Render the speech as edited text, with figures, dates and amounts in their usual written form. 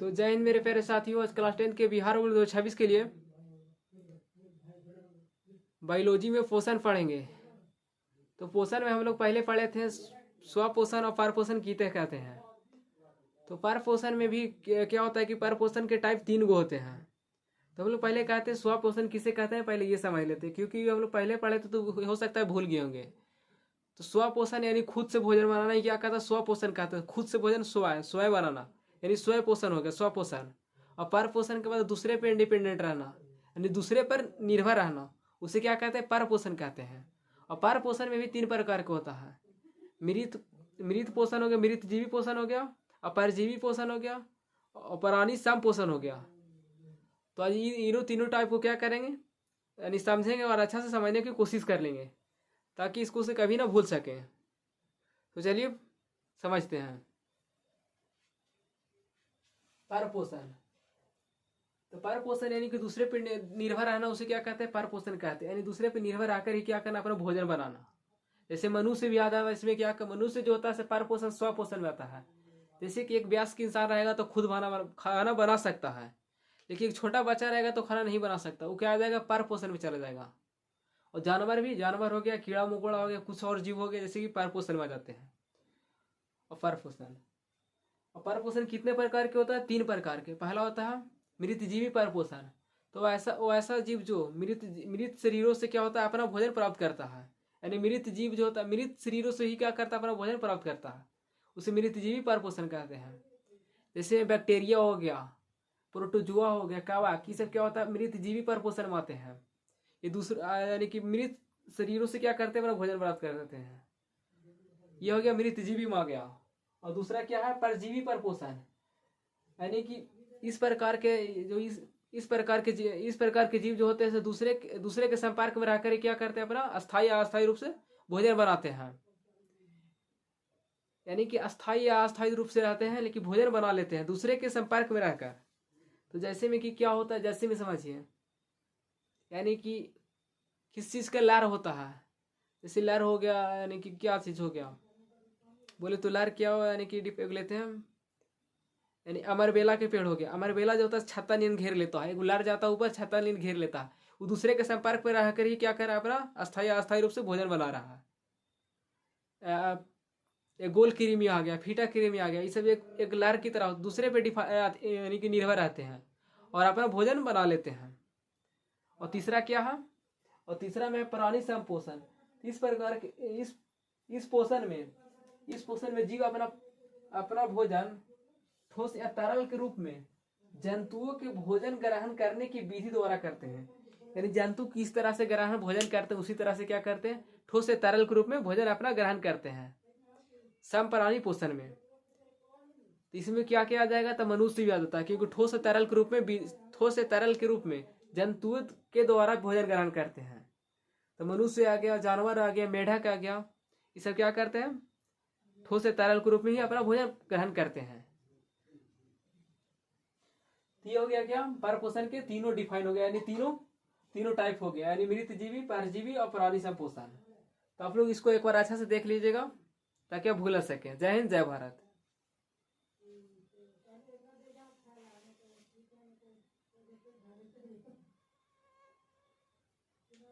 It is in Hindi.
तो जय हिंद मेरे प्यारे साथियों। आज क्लास 10 के बिहार बोर्ड 2026 के लिए बायोलॉजी में पोषण पढ़ेंगे। तो पोषण में हम लोग पहले पढ़े थे स्वपोषण और परपोषण किसे कहते हैं। तो परपोषण में भी क्या होता है कि परपोषण के टाइप 3 गो होते हैं। तो हम लोग पहले कहते हैं स्वपोषण किसे कहते हैं, पहले ये समझ लेते हैं, क्योंकि हम लोग पहले पढ़े थे तो हो सकता है भूल गए होंगे। तो स्वपोषण यानी खुद से भोजन बनाना ही क्या कहता है, स्वपोषण कहते हैं। खुद से भोजन स्वयं बनाना यानी स्वयं पोषण हो गया स्वपोषण। और परपोषण के बाद दूसरे पे इंडिपेंडेंट रहना यानी दूसरे पर निर्भर रहना, उसे क्या कहते हैं, परपोषण कहते हैं। और परपोषण में भी 3 प्रकार का होता है। मृत पोषण हो गया, मृतजीवी पोषण हो गया, और परजीवी पोषण हो गया, और प्राणी सम पोषण हो गया। तो आज इन्हों तीनों टाइप को क्या करेंगे यानी समझेंगे और अच्छा से समझने की कोशिश कर लेंगे ताकि इसको से कभी ना भूल सकें। तो चलिए समझते हैं। परपोषण, तो परपोषण यानी कि दूसरे पे निर्भर रहना, उसे क्या कहते हैं, परपोषण कहते हैं। यानी दूसरे पे निर्भर आकर ही क्या करना, अपना भोजन बनाना। जैसे मनुष्य भी आता है, इसमें क्या मनुष्य जो होता है परपोषण स्वपोषण में आता है। जैसे कि एक वयस्क इंसान रहेगा तो खुद खाना बना सकता है, लेकिन एक छोटा बच्चा रहेगा तो खाना नहीं बना सकता, वो क्या आ जाएगा, परपोषण में चला जाएगा। और जानवर हो गया, कीड़ा मकोड़ा हो गया, कुछ और जीव हो गया, जैसे कि परपोषण में आ जाते हैं। और परपोषण कितने प्रकार के होता है, 3 प्रकार के। पहला होता है मृतजीवी परपोषण। तो ऐसा जीव जो मृत शरीरों से क्या होता है, अपना भोजन प्राप्त करता है। यानी मृत जीव जो होता है मृत शरीरों से ही क्या करता है, अपना भोजन प्राप्त करता है, उसे मृतजीवी परपोषण कहते हैं। जैसे बैक्टीरिया हो गया, प्रोटोजुआ हो गया, कवक, ये सब क्या होता है, मृतजीवी परपोषण में आते हैं। ये दूसरा यानी कि मृत शरीरों से क्या करते हैं, अपना भोजन प्राप्त कर देते हैं। ये हो गया मृतजीवी में आ गया। और दूसरा क्या है, परजीवी परपोषण। यानी कि इस प्रकार के जीव जो होते हैं दूसरे के संपर्क में रहकर क्या करते हैं, अपना अस्थायी रूप से भोजन बनाते हैं। यानी कि अस्थायी रूप से रहते हैं लेकिन भोजन बना लेते हैं दूसरे के संपर्क में रहकर। तो जैसे में कि क्या होता है, जैसे में समझिए, यानी कि किस चीज का लार होता है। जैसे लार हो गया, यानी कि क्या चीज हो गया बोले तो लार क्या हो, यानी कि लेते हैं, यानी अमरबेला के पेड़ हो गया। अमरबेला जो होता है छत्ता नींद घेर लेता है, एक लार जाता है ऊपर, छत्ता नींद घेर लेता है, वो दूसरे के संपर्क में रहकर ही क्या कर रहा है, अपना अस्थायी रूप से भोजन बना रहा है। एक गोल कृमि आ गया, फीटा कृमि आ गया, ये सब एक लार की तरह दूसरे पे यानी कि निर्भर रहते हैं और अपना भोजन बना लेते हैं। और तीसरा क्या है, और तीसरा में प्राणी संपोषण। इस प्रकार के इस पोषण में जीव अपना भोजन ठोस या तरल के रूप में जंतुओं के भोजन ग्रहण करने की विधि द्वारा करते हैं। यानी जंतु किस तरह से ग्रहण भोजन करते हैं, उसी तरह से क्या करते हैं, ठोस या तरल के रूप में भोजन अपना ग्रहण करते हैं समप्राणी पोषण में। तो इसमें क्या किया जाएगा, तो मनुष्य भी आ जाता है, क्योंकि ठोस या तरल के रूप में जंतुओं के द्वारा भोजन ग्रहण करते हैं। तो मनुष्य आ गया, जानवर आ गया, मेढक आ गया, ये सब क्या करते हैं, ठोस या तरल के रूप में ही अपना भोजन ग्रहण करते हैं। ये हो गया क्या, परपोषण के तीनों डिफाइन हो गया, यानी तीनों टाइप हो गया, यानी मृतजीवी, परजीवी और प्राणी संपोषण। तो आप लोग इसको एक बार अच्छा से देख लीजिएगा ताकि आप भूल सकें। जय हिंद, जय भारत।